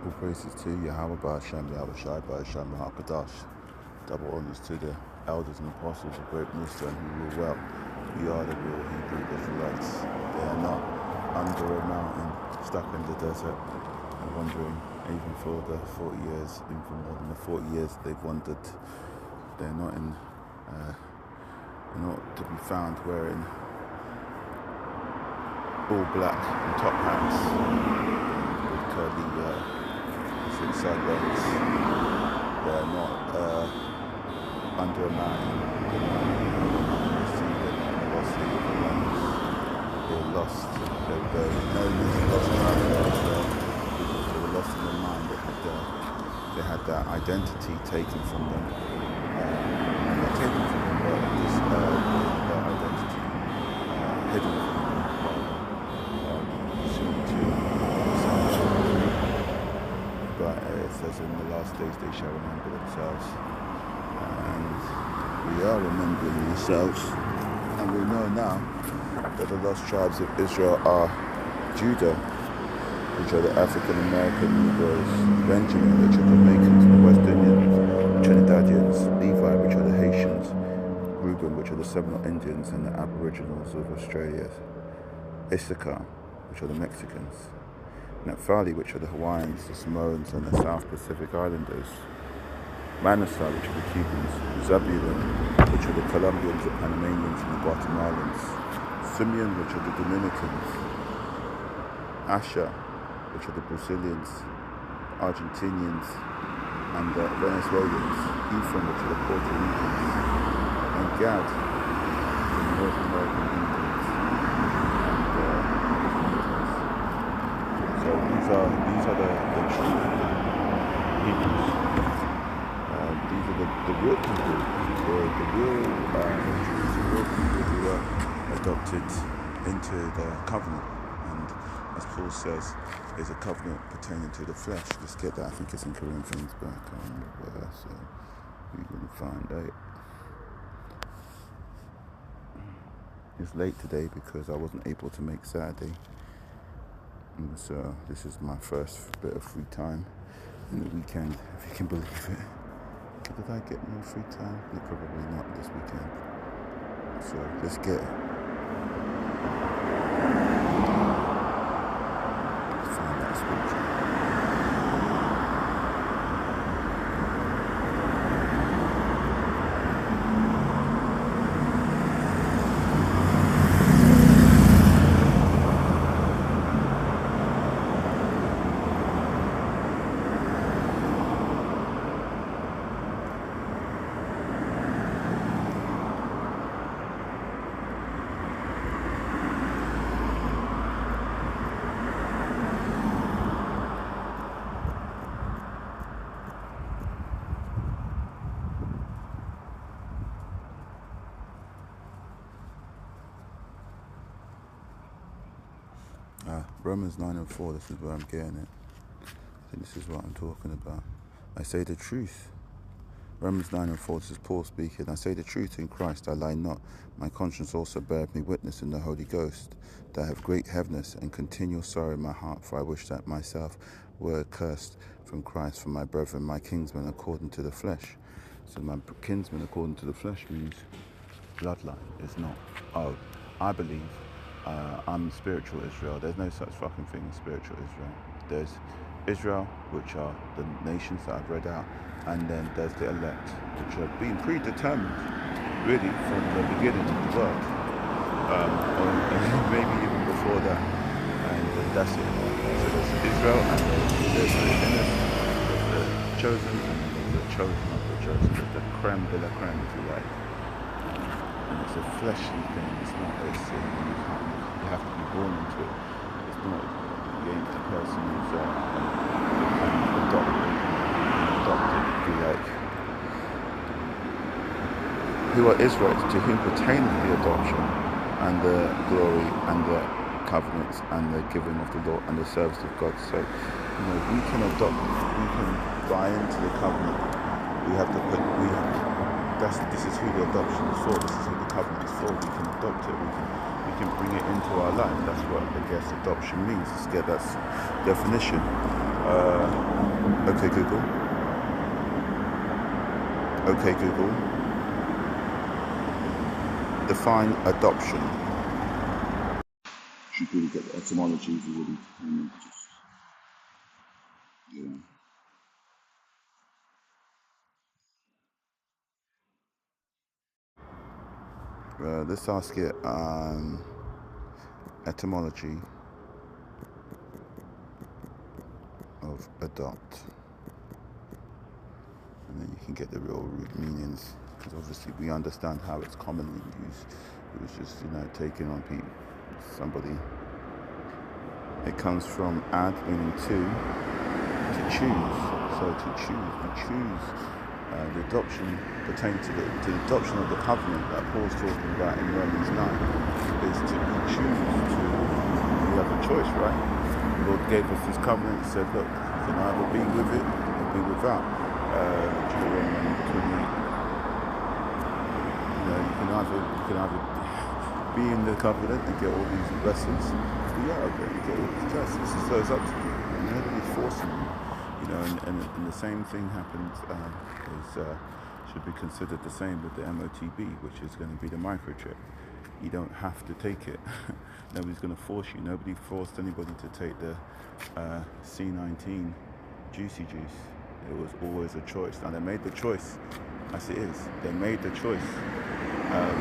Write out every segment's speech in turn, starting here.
All praises to Yahweh Ba'Hashem, Yahawashi Ba'Hashem, Hakadosh. Double honors to the elders and apostles of Great Musa who rule well. We are the real Hebrew Israelites. They are not under a mountain, stuck in the desert, and wandering even for the 40 years, even for more than the 40 years they've wandered. They're not to be found wearing all black and top hats with curly sideways. They're not under a mountain. They're lost. They're lost they were lost in their mind. They had their identity taken from them. Not taken from them, but just their identity hidden from them. But it says in the last days they shall remember themselves. And we are remembering ourselves. And we know now that the lost tribes of Israel are Judah, which are the African American Negroes, Benjamin, which are the Jamaicans and the West Indians, Trinidadians, Levi, which are the Haitians, Reuben, which are the Seminole Indians and the Aboriginals of Australia, Issachar, which are the Mexicans, Naphtali, which are the Hawaiians, the Samoans and the South Pacific Islanders, Manasseh, which are the Cubans, Zebulun, which are the Colombians, the Panamanians and the Guatemalans, Simeon, which are the Dominicans, Asher, which are the Brazilians, Argentinians and the Venezuelans, Ephraim, which are the Puerto Ricans, and Gad, the North American Indians. So these are the true Hebrews. These are the real people, the real people who were adopted into the covenant. And as Paul says, is a covenant pertaining to the flesh. Let's get that. I think it's in Corinthians, but I can't remember where, so we're going to find out. It's late today because I wasn't able to make Saturday. And so this is my first bit of free time in the weekend, if you can believe it. Did I get more free time? Yeah, probably not this weekend. So let's get it. Let's find that scripture. Romans 9:4, this is where I'm getting it. I think this is what I'm talking about. I say the truth. Romans 9:4, this is Paul speaking. I say the truth in Christ, I lie not. My conscience also beareth me witness in the Holy Ghost, that I have great heaviness and continual sorrow in my heart, for I wish that myself were accursed from Christ for my brethren, my kinsmen according to the flesh. So my kinsmen according to the flesh means bloodline. It's not, I believe I'm spiritual Israel. There's no such fucking thing as spiritual Israel. There's Israel, which are the nations that I've read out, and then there's the elect, which have been predetermined, really, from the beginning of the world, or maybe even before that, and that's it. So there's Israel, and there's the chosen, and there's the chosen of the chosen, the creme de la creme, if you like. And it's a fleshly thing. It's not you have to be born into it. It's not against the person who's adopted, if you like. Who are Israelites, to whom pertaineth the adoption and the glory and the covenants and the giving of the law and the service of God. So, we can adopt, we can buy into the covenant. We have to put, This is who the adoption is for. This is who the covenant is for. We can adopt it. We can bring it into our life. That's what I guess adoption means. Let's get that definition. Okay, Google. Okay, Google. Define adoption. Should really get the etymology if you really just, yeah. Let's ask it etymology of adopt, and then you can get the real root meanings, because obviously we understand how it's commonly used. It was just, taking on somebody. It comes from ad, meaning to choose. So to choose, we choose. The adoption pertains to the adoption of the covenant that Paul's talking about in Romans 9 is to be choose. We have a choice, right? The Lord gave us this covenant. He said, look, you can either be with it or be without. Deuteronomy 28. You can either be in the covenant and get all these blessings, or be out of it and get all these curses. So it's up to you. Nobody's forcing you. And the same thing happens, should be considered the same with the MOTB, which is going to be the microchip. You don't have to take it. Nobody's going to force you. Nobody forced anybody to take the C19 juicy juice. It was always a choice. Now they made the choice, as it is. They made the choice.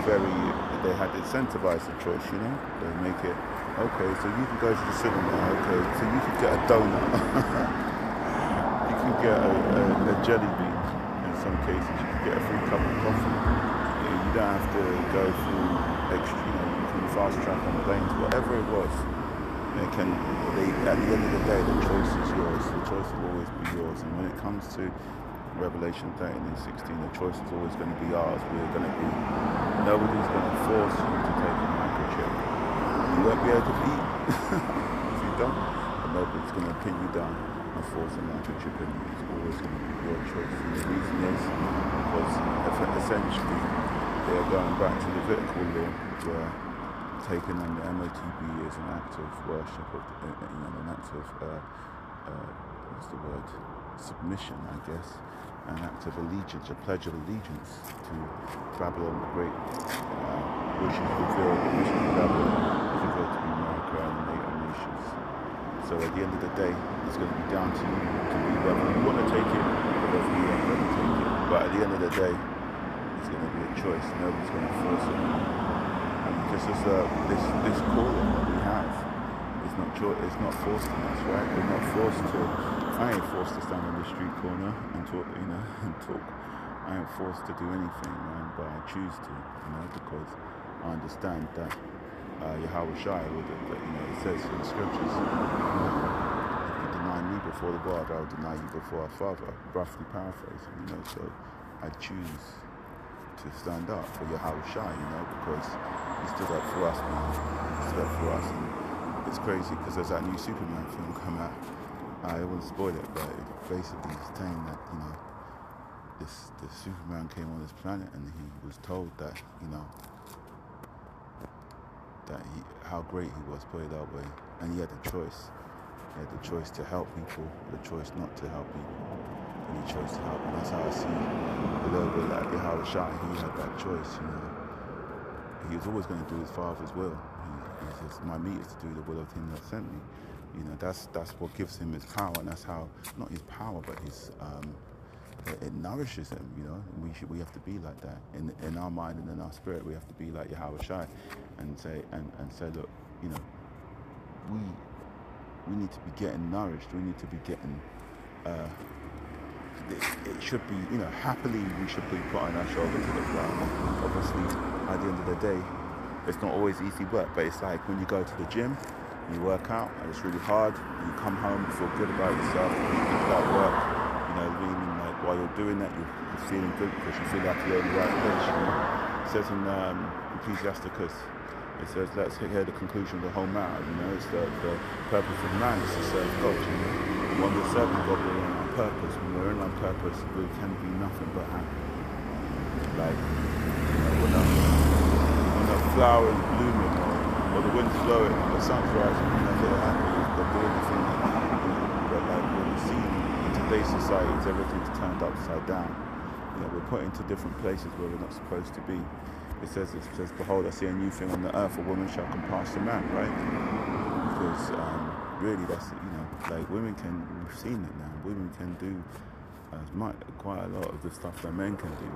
They had incentivized the choice, They make it, okay, so you can go to the cinema, okay, so you could get a donut. You get a jelly bean. In some cases, you can get a free cup of coffee. You don't have to go through extra, you can fast track on the lanes, whatever it was. At the end of the day, the choice is yours. The choice will always be yours. And when it comes to Revelation 13 and 16, the choice is always going to be ours. Nobody's going to force you to take a microchip. You won't be able to eat if you don't. But nobody's going to pin you down and force a microchip in you. It's always going to be your choice. And the reason is because essentially they are going back to Levitical law, where taking on the MOTB is an act of worship, an act of submission, I guess, an act of allegiance, a pledge of allegiance to Babylon the Great, which is revealed to be America and the NATO nations. So at the end of the day, it's going to be down to you to be whether you want to take it or whether you aren't going to take it. But at the end of the day, it's going to be a choice. Nobody's going to force it. And because this calling that we have, it's not forced on us, right? We're not forced to. I ain't forced to stand on the street corner and talk, and talk. I ain't forced to do anything, man, but I choose to, because I understand that yahawashi, it says in the scriptures, if you deny me before the world, I will deny you before our Father. Roughly paraphrasing, so I choose to stand up for yahawashi, because he stood up for us, man. He stood up for us, and it's crazy because there's that new Superman film come out. I wouldn't spoil it, but it basically is saying that, this Superman came on this planet and he was told that, how great he was, put it that way, and he had a choice. He had the choice to help people, the choice not to help people, and he chose to help. And that's how I see a little bit like yahawashi. He had that choice, He was always going to do his Father's will. He says, my meat is to do the will of him that sent me. That's what gives him his power, and that's how, not his power, but his it nourishes him. We have to be like that in our mind and in our spirit. We have to be like yahawashi, and say look, we need to be getting nourished. We need to be getting. It should be, happily we should be putting our shoulder to the plow. Obviously, at the end of the day, it's not always easy work, but it's like when you go to the gym, you work out, and it's really hard, and you come home, you feel good about yourself, you feel good about work, like while you're doing that, you're feeling good because you feel like you're in the right place, It says in Ecclesiasticus, it says, let's hear the conclusion of the whole matter, it's the purpose of man is to serve God, When we're serving God, we're in our purpose. When we're in our purpose, we can be nothing but happy. like, when a flower is blooming, or the wind's blowing, or the sun's rising, they're happy, they're doing the thing. But like what we see in today's society is everything's turned upside down. We're put into different places where we're not supposed to be. It says, behold, I see a new thing on the earth, a woman shall compass a man, right? Because really that's, like we've seen it now, women can do quite a lot of the stuff that men can do,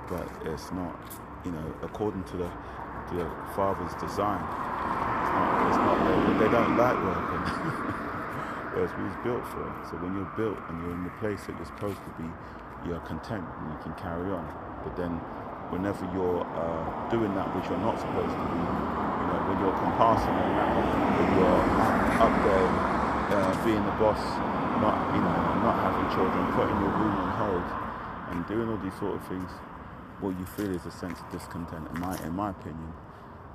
but it's not, according to the Father's design. It's not they don't like working. Whereas we was built for it. So when you're built and you're in the place that you're supposed to be, you're content and you can carry on. But then whenever you're doing that which you're not supposed to be, when you're compassing on that, when you're up there being the boss, not having children, putting your womb on hold and doing all these sort of things, what you feel is a sense of discontent. In my opinion,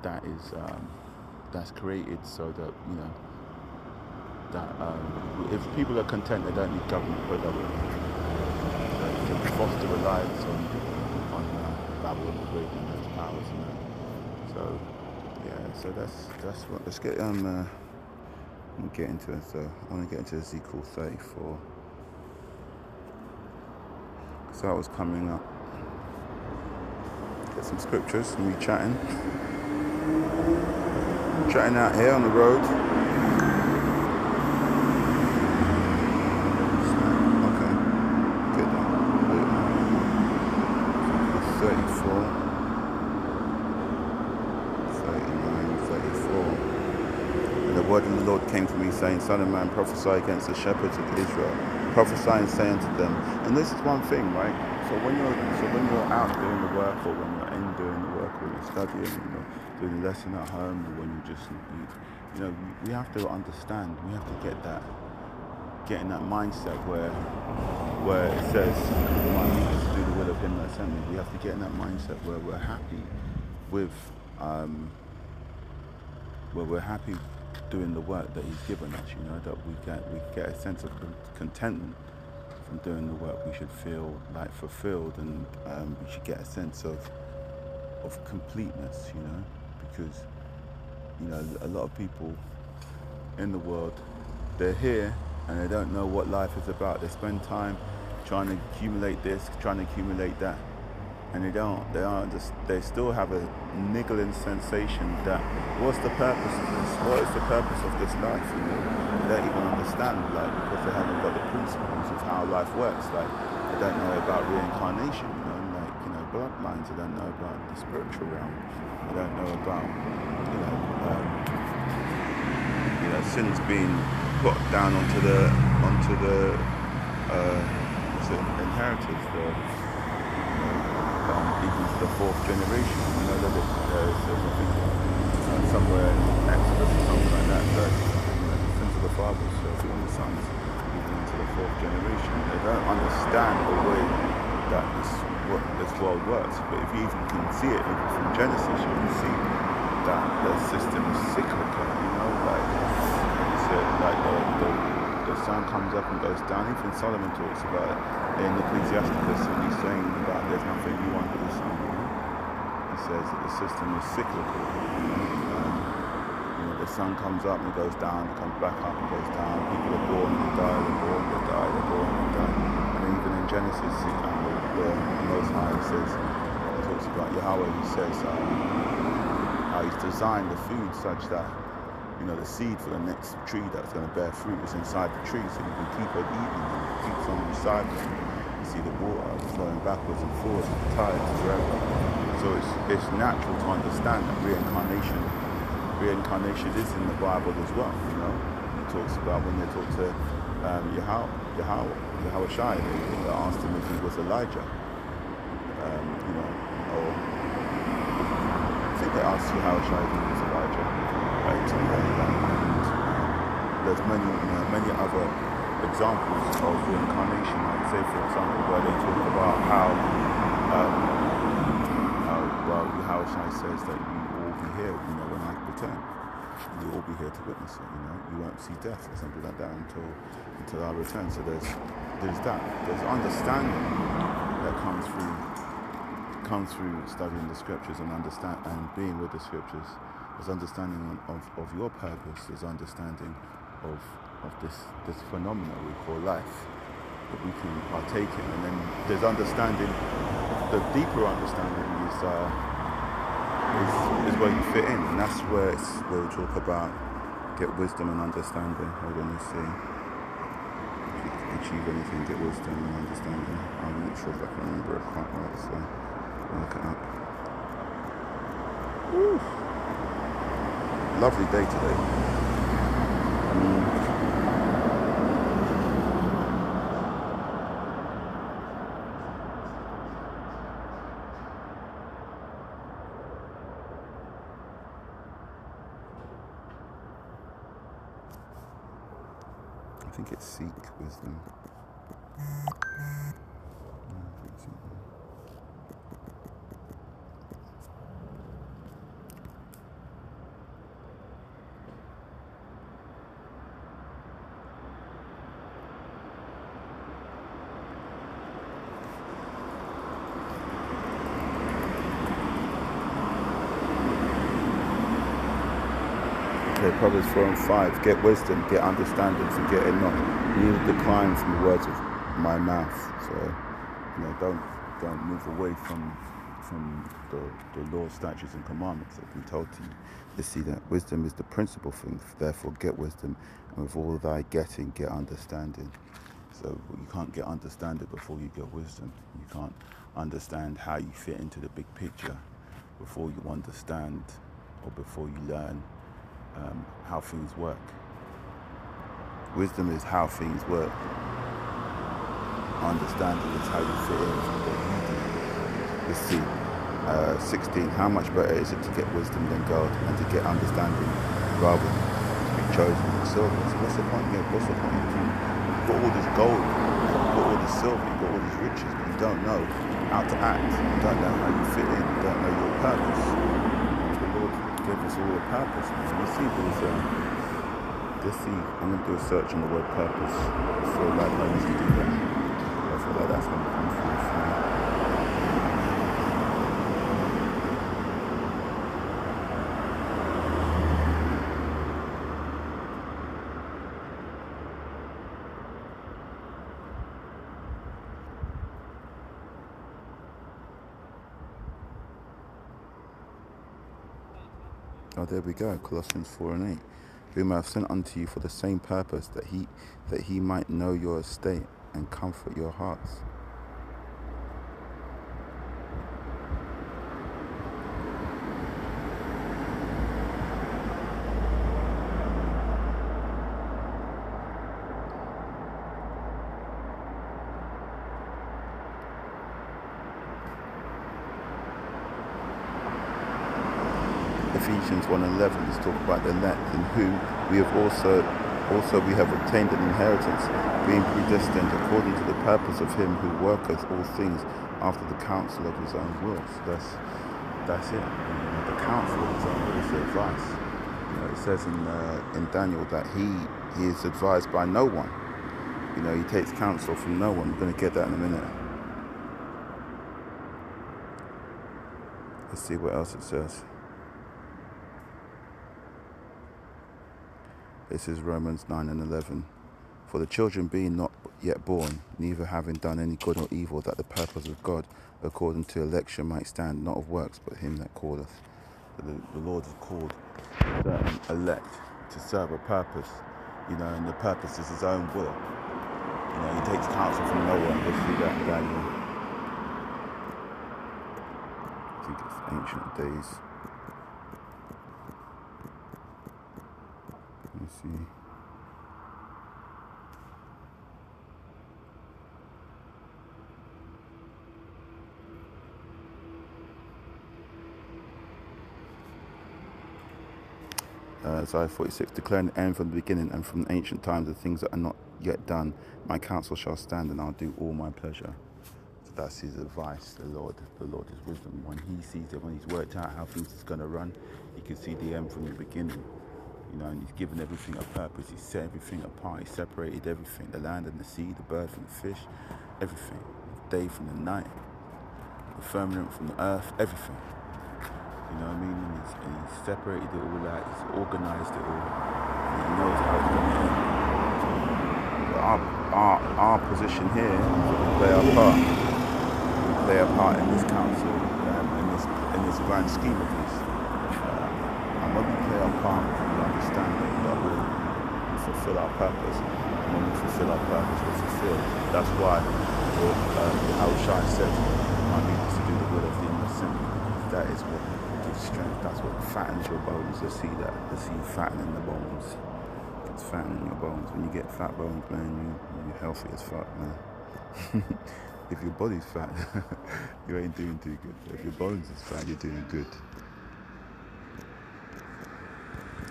that is that's created so that that if people are content, they don't need government put up with to foster reliance on Babylon the Great and its powers and that. So yeah, so that's what. Let's get we'll get into it. So I want to get into Ezekiel 34. So that was coming up. Get some scriptures and we chatting out here on the road. Okay, good then. 34, 39, 34. And the word of the Lord came to me, saying, Son of man, prophesy against the shepherds of Israel. Prophesy and say unto them. And this is one thing, right? So when you're out doing the work, or when you're in doing the work, or you're studying, doing the lesson at home, or when you just, we have to understand. We have to get in that mindset where it says, "My meat is to do the will of Him that sent me." We have to get in that mindset where we're happy with, doing the work that He's given us. That we get a sense of contentment from doing the work. We should feel like fulfilled, and we should get a sense of completeness. Because a lot of people in the world, they're here and they don't know what life is about. They spend time trying to accumulate this, trying to accumulate that, and they still have a niggling sensation that what's the purpose of this? What is the purpose of this life? They don't even understand, because they haven't got the principles of how life works. They don't know about reincarnation, bloodlines. They don't know about the spiritual realm. They don't know about sins being put down onto the inheritance, even to the fourth generation. That there's I think somewhere in Exodus or something like that, the sins of the fathers shall be on the sons, even into the fourth generation. They don't understand the way that this world works. But if you even can see it, even from Genesis, you can see that the system is cyclical. The sun comes up and goes down. Even Solomon talks about it in Ecclesiasticus, and he's saying that there's nothing new under the sun. He says that the system is cyclical. The sun comes up and it goes down, it comes back up and goes down. People are born and die, they're born, they die, they're born and die. And even in Genesis, the Most High says, he talks about Yahweh. He says how He's designed the food such that the seed for the next tree that's going to bear fruit is inside the tree, so you can keep on eating and it keeps on recycling. You see the water flowing backwards and forwards with the tides forever. So it's natural to understand that reincarnation is in the Bible as well. It talks about when they talk to yahawashi, they asked him if he was Elijah. Or I think they asked yahawashi if he was Elijah. Right? There's many other examples of reincarnation. Like say, for example, where they talk about how Yahawashi says that you will all be here, when I return. You'll all be here to witness it. You won't see death or something like that until I return. So there's that. There's understanding that comes through comes through studying the scriptures and being with the scriptures. There's understanding of your purpose. There's understanding of this phenomenon we call life that we can partake in, and then there's understanding. The deeper understanding is where you fit in, and that's where we talk about get wisdom and understanding. Hold on, let's see. If you can achieve anything, get wisdom and understanding. I'm not sure if I can remember it quite right, so I'll look it up. Woo. Lovely day today. I think it's seek wisdom. Okay, Proverbs 4:5. Get wisdom, get understanding, forget it not. Neither decline from the words of my mouth. So, don't move away from the law, statutes, and commandments that have been told to you. You see that wisdom is the principal thing. Therefore, get wisdom, and with all thy getting, get understanding. So you can't get understanding before you get wisdom. You can't understand how you fit into the big picture before you understand or before you learn how things work. Wisdom is how things work. Understanding is how you fit in what you do. Let's see. 16. How much better is it to get wisdom than gold, and to get understanding rather than to be chosen with silver? So what's the point here? What's the point? You've got all this gold, you've got all this silver, you've got all these riches, but you don't know how to act. You don't know how you fit in. You don't know your purpose. The Lord gave us all a purpose. You see, let's see. I'm going to do a search on the word purpose. I feel like I need to do that. I feel like that's going to come through. Oh, there we go. Colossians 4:8. Whom I have sent unto you for the same purpose, that he might know your estate and comfort your hearts. Ephesians 1:11 is talk about the elect, in whom we have also we have obtained an inheritance, being predestined according to the purpose of him who worketh all things after the counsel of his own will. So that's it. The counsel of his own will is the advice. It says in Daniel that he is advised by no one. He takes counsel from no one. We're going to get that in a minute. Let's see what else it says. This is Romans 9:11. For the children being not yet born, neither having done any good or evil, that the purpose of God according to election might stand, not of works, but him that calleth. The Lord has called certain elect to serve a purpose, and the purpose is his own will. He takes counsel from no one. Let's see that in Daniel. I think it's Ancient Days. Let's see. Isaiah 46, declaring the end from the beginning and from ancient times the things that are not yet done. My counsel shall stand, and I'll do all my pleasure. So that's his advice. The Lord is wisdom. When he sees it, when he's worked out how things is going to run, he can see the end from the beginning. And he's given everything a purpose. He set everything apart. He separated everything, the land and the sea, the bird from the fish, everything, the day from the night, the firmament from the earth, everything. You know what I mean? And he's separated it all out, he's organised it all, and he knows how it's going to end. But our position here is that we play our part. We play our part in this council, in this grand scheme of this. And when we play our part, we understand that we fulfill our purpose. And when we fulfill our purpose, we're fulfilled. That's why yahawashi said, I need us to do the will of the innocent. That is what gives strength. That's what fattens your bones. You see fattening the bones. It's fattening your bones. When you get fat bones, man, you're healthy as fuck, man. If your body's fat, you ain't doing too good. But if your bones is fat, you're doing good.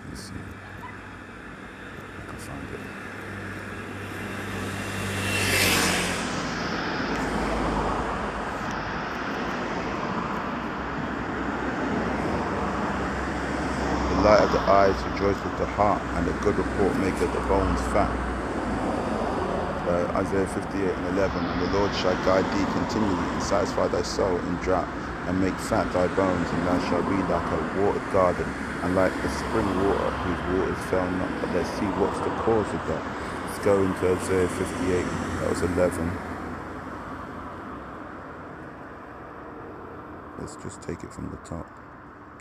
Let's see. I can find it. The light of the eyes rejoiceth the heart, and a good report maketh the bones fat. Isaiah 58:11, and the Lord shall guide thee continually, and satisfy thy soul in drought, and make fat thy bones, and thou shalt be like a watered garden, and like the spring water whose waters fail not. But let's see what's the cause of that. Let's go into Isaiah 58, that was 11. Let's just take it from the top.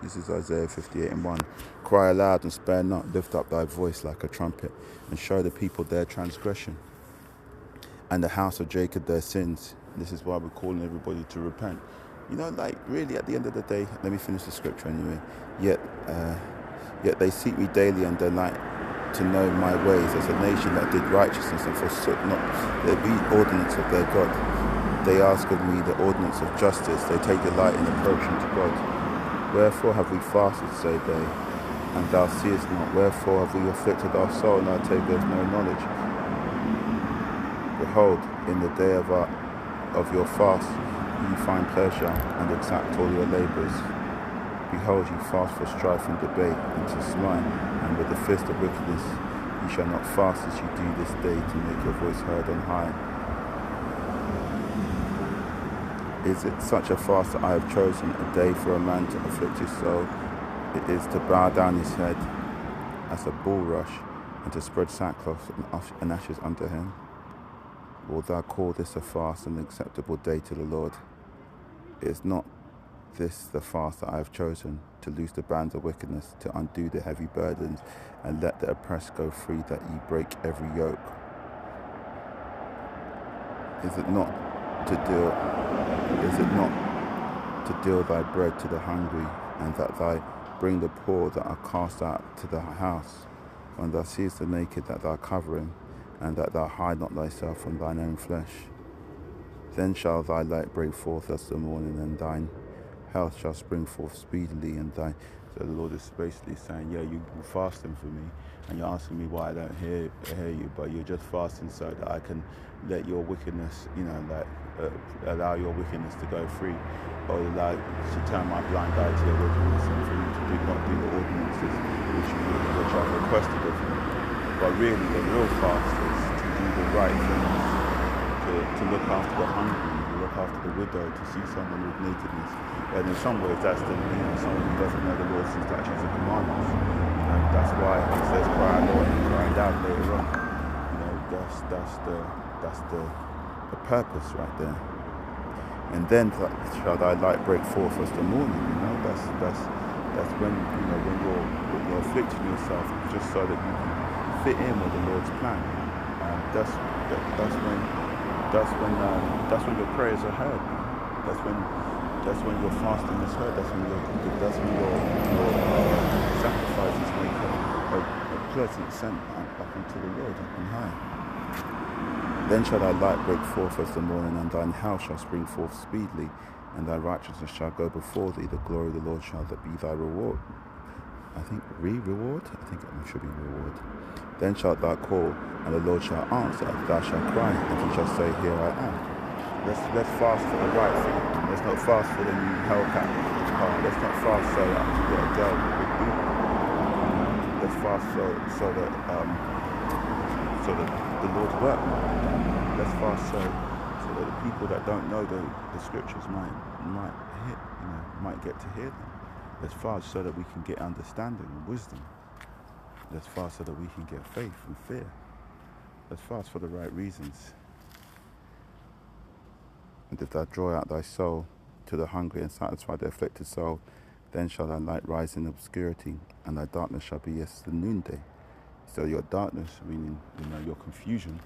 This is Isaiah 58:1. Cry aloud and spare not, lift up thy voice like a trumpet, and show the people their transgression, and the house of Jacob their sins. This is why we're calling everybody to repent. You know, like, really, at the end of the day, let me finish the scripture anyway. Yet they seek me daily and delight to know my ways, as a nation that did righteousness and forsook not the ordinance of their God. They ask of me the ordinance of justice. They take delight in approaching to God. Wherefore have we fasted, say they, and thou seest not? Wherefore have we afflicted our soul, and thou takest no knowledge? Behold, in the day of your fast, you find pleasure and exact all your labours. Behold, you fast for strife and debate, and to smite, and with the fist of wickedness. You shall not fast as you do this day, to make your voice heard on high. Is it such a fast that I have chosen, a day for a man to afflict his soul? It is to bow down his head as a bulrush, and to spread sackcloth and ashes under him. Wilt thou call this a fast and an acceptable day to the Lord? Is not this the fast that I have chosen, to loose the bands of wickedness, to undo the heavy burdens, and let the oppressed go free, that ye break every yoke? Is it not to deal thy bread to the hungry, and that thou bring the poor that are cast out to the house? When thou seest the naked, that thou cover him, and that thou hide not thyself from thine own flesh. Then shall thy light break forth as the morning, and thine health shall spring forth speedily. And so the Lord is basically saying, yeah, you're fasting for me, and you're asking me why I don't hear you, but you're just fasting so that I can let your wickedness, allow your wickedness to go free, or allow to turn my blind eye to your wickedness, and for you to not do the ordinances which I've requested of you. But really, the real fast is to do the right things, to look after the hungry, to look after the widow, to see someone with nakedness. And in some ways, that's someone who doesn't know the Lord's statutes and commandments. That's why it says cry Lord and cry out later on. That's the purpose right there. And then shall thy light break forth as the morning. That's when when you're afflicting yourself, just so that you can fit in with the Lord's plan. That's when your prayers are heard. That's when your fasting is heard. That's when your sacrifices make a pleasant scent up unto the Lord up on high. Then shall thy light break forth as the morning, and thine house shall spring forth speedily, and thy righteousness shall go before thee. The glory of the Lord shall be thy reward. I think reward? I think it should be reward. Then shalt thou call, and the Lord shall answer. Thou shalt cry, and he shall say, Here I am. Let's fast for the right thing. Let's not fast for the new Hellcat. Let's not fast so that to get a girl with people. Let's fast so that the Lord's work might be done. Let's fast so that the people that don't know the scriptures might might get to hear them. Let's fast so that we can get understanding and wisdom. Let's fast so that we can get faith and fear. Let's fast for the right reasons. And if thou draw out thy soul to the hungry and satisfy the afflicted soul, then shall thy light rise in obscurity, and thy darkness shall be as the noonday. So your darkness, meaning your confusion,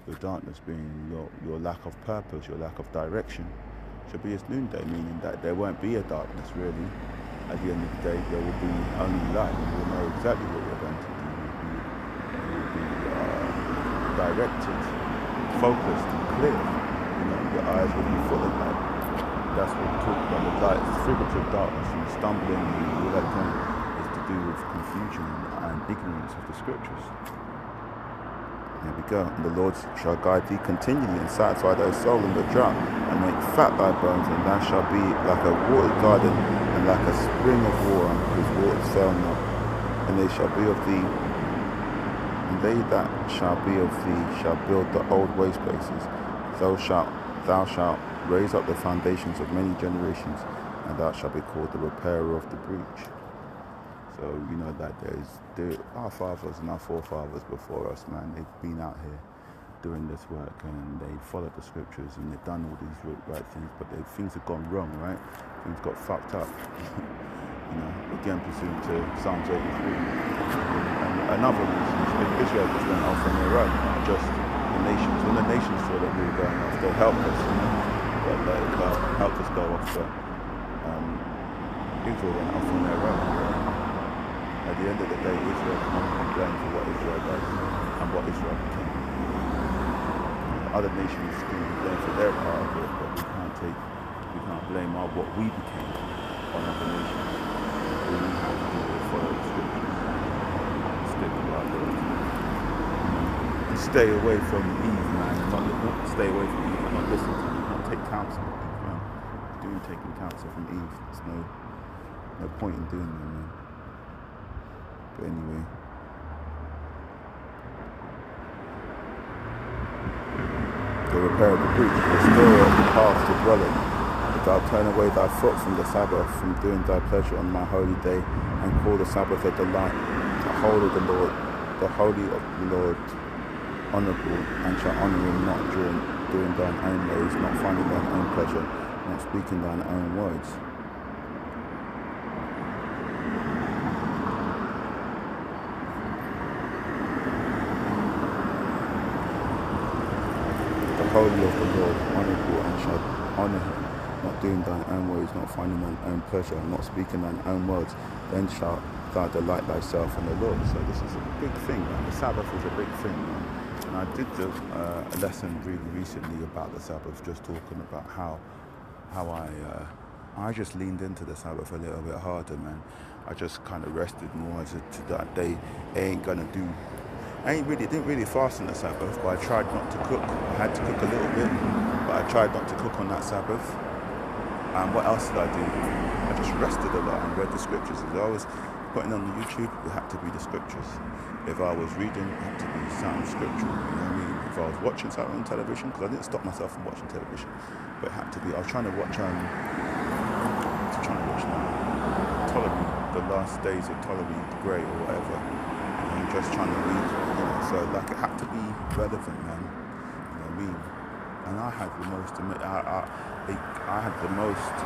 your darkness being your lack of purpose, your lack of direction, shall be as noonday, meaning that there won't be a darkness really. At the end of the day, there will be only light. You will know exactly what you're going to do. You will be directed, focused, and clear. Your eyes will be full of light. That's what we talk about. The light, the figurative darkness and stumbling and all that kind is to do with confusion and ignorance of the scriptures. Here we go. And the Lord shall guide thee continually and satisfy thy soul in the drought and make fat thy bones, and thou shalt be like a watered garden and like a spring of water whose waters fail not. And they shall be of thee, and they that shall be of thee shall build the old waste places. Thou shalt raise up the foundations of many generations, and thou shalt be called the repairer of the breach. So that there our fathers and our forefathers before us, man, they've been out here doing this work and they followed the scriptures and they've done all these right things, but things have gone wrong, right? Things got fucked up. Again, pursuant to Psalms 83. And other reasons, Israel just went off on their own, not just the nations. When the nations saw that we were going off, they helped us, but helped us go off. But Israel went off on their own. At the end of the day, Israel can't complain for what Israel does and what Israel became. Other nations can blame for their part of it, but we can't blame what we became on other nations. All we have to do is follow the scriptures, stick to our Lord, and stay away from Eve, man. Not stay away from Eve, not listen to Eve, not take counsel of Eve, man. Doing taking counsel from Eve, there's no point in doing that, man. But anyway, the repair of the breach, the restorer of the path to dwell in. If thou turn away thy foot from the Sabbath, from doing thy pleasure on my holy day, and call the Sabbath a delight, the holy of the Lord, honourable, and shall honour him not doing thine own ways, not finding thine own pleasure, not speaking thine own words. Holy of the Lord, honourable, and shall honour him, not doing thine own ways, not finding thine own pleasure, not speaking thine own words, then shalt thou delight thyself in the Lord. So this is a big thing, man. The Sabbath is a big thing, man. And I did a lesson really recently about the Sabbath, just talking about how I just leaned into the Sabbath a little bit harder, man. I just kind of rested more to that day. I didn't really fast on the Sabbath, but I tried not to cook. I had to cook a little bit, but I tried not to cook on that Sabbath. And what else did I do? I just rested a lot and read the scriptures. If I was putting on the YouTube, it had to be the scriptures. If I was reading, it had to be sound scriptural. You know what I mean? If I was watching something on television, because I didn't stop myself from watching television, but it had to be. I was trying to watch Ptolemy, the last days of Ptolemy the Great or whatever. And just trying to read, so it had to be relevant, man. You know what I mean? And I had the most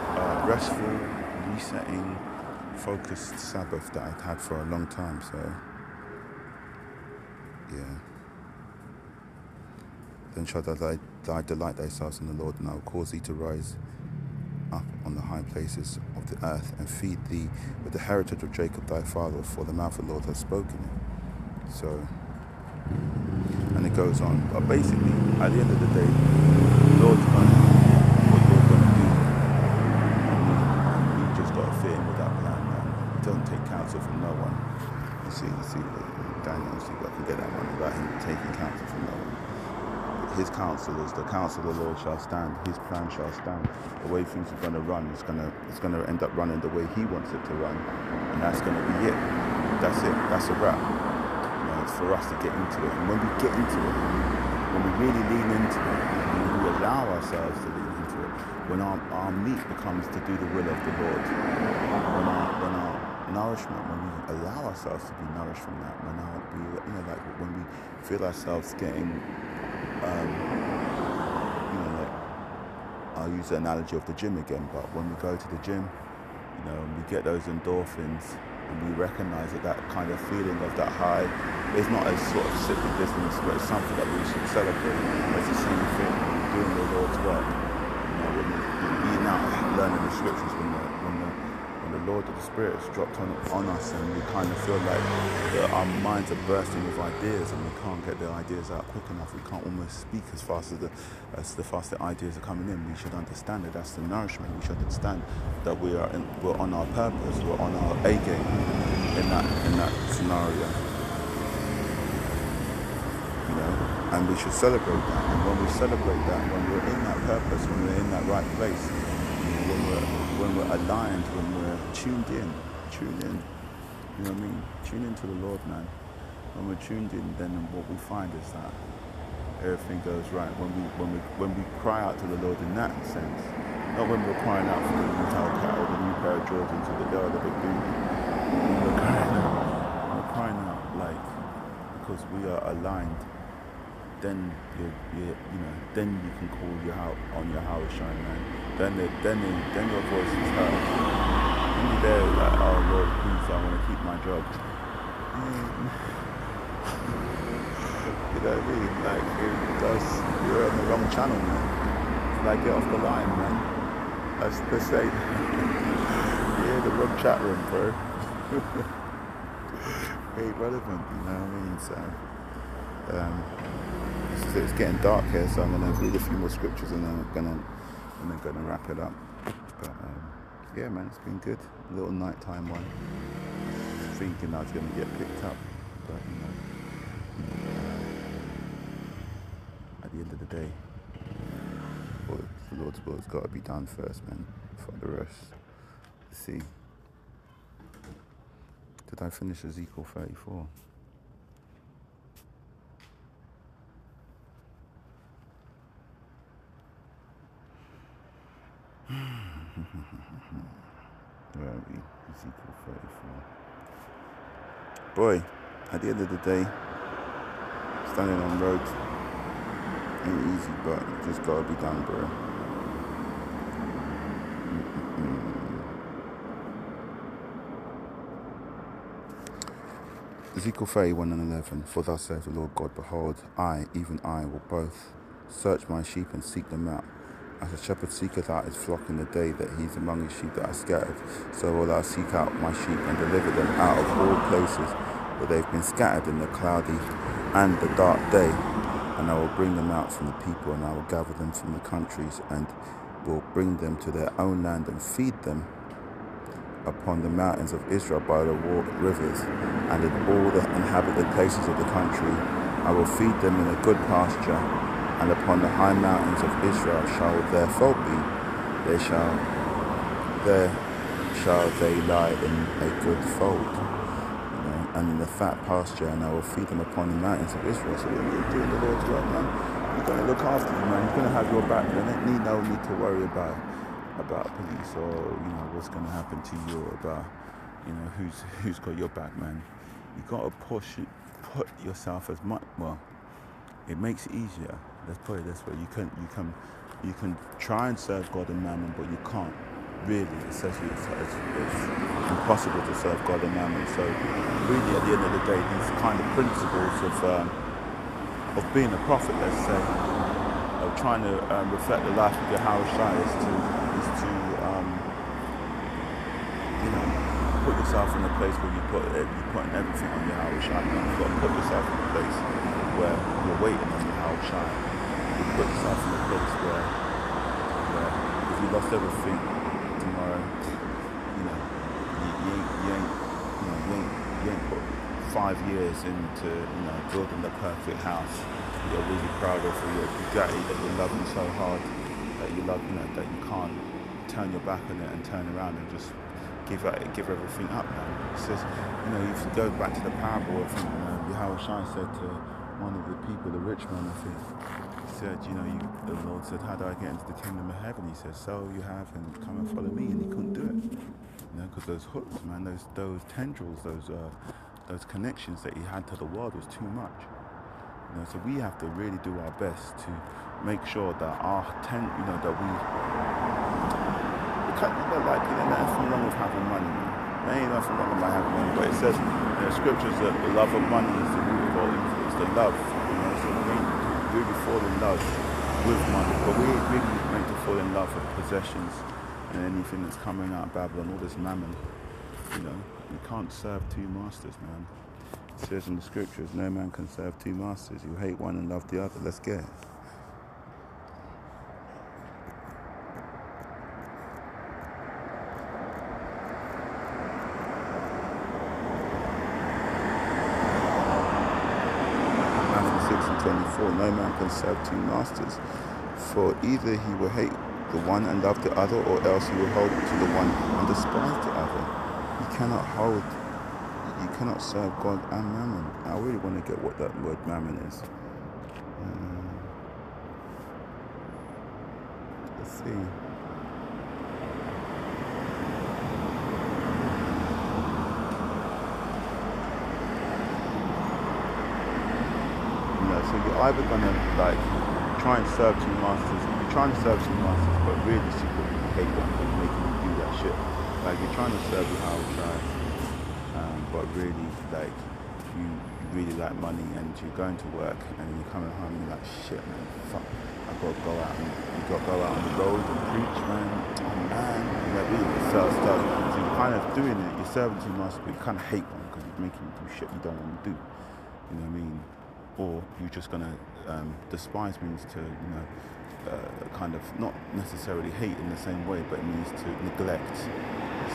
restful, resetting, focused Sabbath that I'd had for a long time. So yeah. Then shalt thou delight thyself in the Lord, and I will cause thee to rise up on the high places of the earth, and feed thee with the heritage of Jacob thy father, for the mouth of the Lord has spoken it. So, and it goes on. But basically, at the end of the day, the Lord's going to do what Lord's going to do. And we just got to fit in with that plan, man. Don't take counsel from no one. See, Daniel, see if I can get that one about him taking counsel from no one. His counsel is the counsel of the Lord shall stand. His plan shall stand. The way things are going to run, it's going to end up running the way He wants it to run, and that's going to be it. That's it. That's a wrap. It's for us to get into it. And when we get into it, when we really lean into it, and we allow ourselves to lean into it, when our meat becomes to do the will of the Lord, when our nourishment, when we allow ourselves to be nourished from that, like when we feel ourselves getting, like, I'll use the analogy of the gym again, but when we go to the gym, we get those endorphins, and we recognize that kind of feeling of that high is not a sort of sickly business, but it's something that we should celebrate. It's the same thing when we're doing the Lord's work. When we're being out learning the scriptures, when the Lord of the Spirit is dropped on us, and we kind of feel like our minds are bursting with ideas, and we can't get the ideas out quick enough. We can't almost speak as fast as the ideas are coming in. We should understand that that's the nourishment. We should understand that we're on our purpose, we're on our A game in that scenario. And we should celebrate that. And when we celebrate that, when we're in that purpose, when we're in that right place, when we're aligned, when we're tuned in, tune into the Lord, man. When we're tuned in, then what we find is that everything goes right. When we cry out to the Lord in that sense, not when we're crying out for the new Hellcat or the new pair of Jordans or the big baby. When we're crying out like because we are aligned. Then then you can call on yahawashi, man. Then your voice is heard. When you're there, like, oh Lord, please, I want to keep my job. You know what I mean? Like, you're on the wrong channel, man. Like, get off the line, man. That's the say. You're in the wrong chat room, bro. Ain't relevant, you know what I mean? So. It's getting dark here, so I'm going to read a few more scriptures and then I'm going to wrap it up. But yeah, man, it's been good. A little nighttime one. Thinking I was going to get picked up, but at the end of the day, the Lord's will has got to be done first, man. For the rest, let's see. Did I finish Ezekiel 34? Where are we? Ezekiel 34. Boy, at the end of the day, standing on roads ain't easy, but it just gotta be done, bro. Ezekiel 31 and 11. For thus saith the Lord God, behold, I, even I, will both search my sheep and seek them out. As a shepherd seeketh out his flock in the day that he is among his sheep that are scattered, so will I seek out my sheep and deliver them out of all places where they have been scattered in the cloudy and the dark day. And I will bring them out from the people, and I will gather them from the countries, and will bring them to their own land and feed them upon the mountains of Israel by the rivers, and in all the inhabited places of the country. I will feed them in a good pasture, and upon the high mountains of Israel shall their fold be. There shall they lie in a good fold, and in the fat pasture, and I will feed them upon the mountains of Israel. So when you're doing the Lord's work, man, He's going to look after you, man. He's going to have your back. You don't no need to worry about police or what's going to happen to you, or about who's got your back, man. You got to put yourself as much. Well, it makes it easier. Let's put it this way: you can try and serve God and mammon, but you can't really. Essentially, it's impossible to serve God and mammon. So, really, at the end of the day, these kind of principles of being a prophet, let's say, of trying to reflect the life of yahawashi is to put yourself in a place where you're putting everything on yahawashi. You've got to put yourself in a place where you're waiting on yahawashi. You put yourself in a place where if you lost everything tomorrow, you ain't put 5 years into building the perfect house you're really proud of, for your Bugatti that you're loving so hard that you love, that you can't turn your back on it and turn around and just give everything up, man. It says, if you go back to the parable, I think yahawashi said to one of the people, the rich man, I think, He said, the Lord said, how do I get into the kingdom of heaven? He said, sell you have and come and follow me. And he couldn't do it, because those hooks, man, those tendrils, those connections that he had to the world was too much. So we have to really do our best to make sure that that we can't, there's nothing wrong with having money, man. There ain't nothing wrong with having money, but it says in the scriptures that the love of money is the root of all evil. It's the love, so we ain't really fall in love with money, but we ain't really meant to fall in love with possessions and anything that's coming out of Babylon, all this mammon. You can't serve two masters, man. It says in the scriptures, no man can serve two masters. You hate one and love the other. Let's get it. Matthew 6:24, no man can serve two masters, for either he will hate the one and love the other, or else he will hold to the one and despise the other. You cannot serve God and mammon. I really want to get what that word mammon is. Let's see. So you're either gonna try and serve two masters. You're trying to serve two masters, but really secretly hate one and making you do that shit. You're trying to serve yahawashi, but really you really like money, and you're going to work and you're coming home and you're like, shit, man, fuck, I've got to go out and you've got to go out on the road and preach, man. Oh man, really sell stuff. So you're kind of doing it. You're serving two masters, but you kind of hate one because it's making you do shit you don't want to do. You know what I mean? Or you're just gonna despise means to kind of not necessarily hate in the same way, but it means to neglect.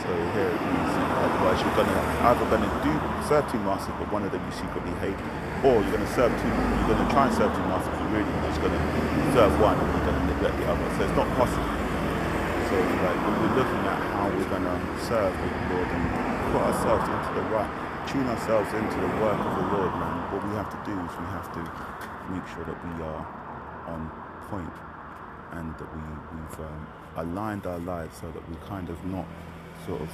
So here it means otherwise you're either gonna serve two masters, but one of them you secretly hate, or you're gonna try and serve two masters, but really you're just gonna serve one and you're gonna neglect the other. So it's not possible. So when we're looking at how we're gonna serve the Lord and put ourselves into the right, tune ourselves into the work of the Lord, man, what we have to do is we have to make sure that we are on point and that we've aligned our lives so that we're kind of not sort of,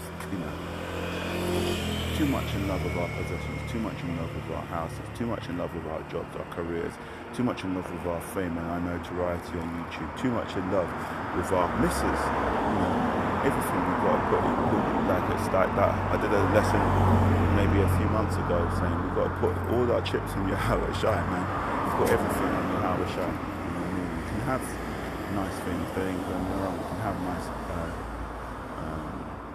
too much in love with our possessions, too much in love with our houses, too much in love with our jobs, our careers, too much in love with our fame and our notoriety on YouTube, too much in love with our misses, everything we've got to put it's like that. I did a lesson maybe a few months ago saying we've got to put all our chips in yahawashi, man. We've got everything on yahawashi. You can have nice things, there ain't going wrong. You can have nice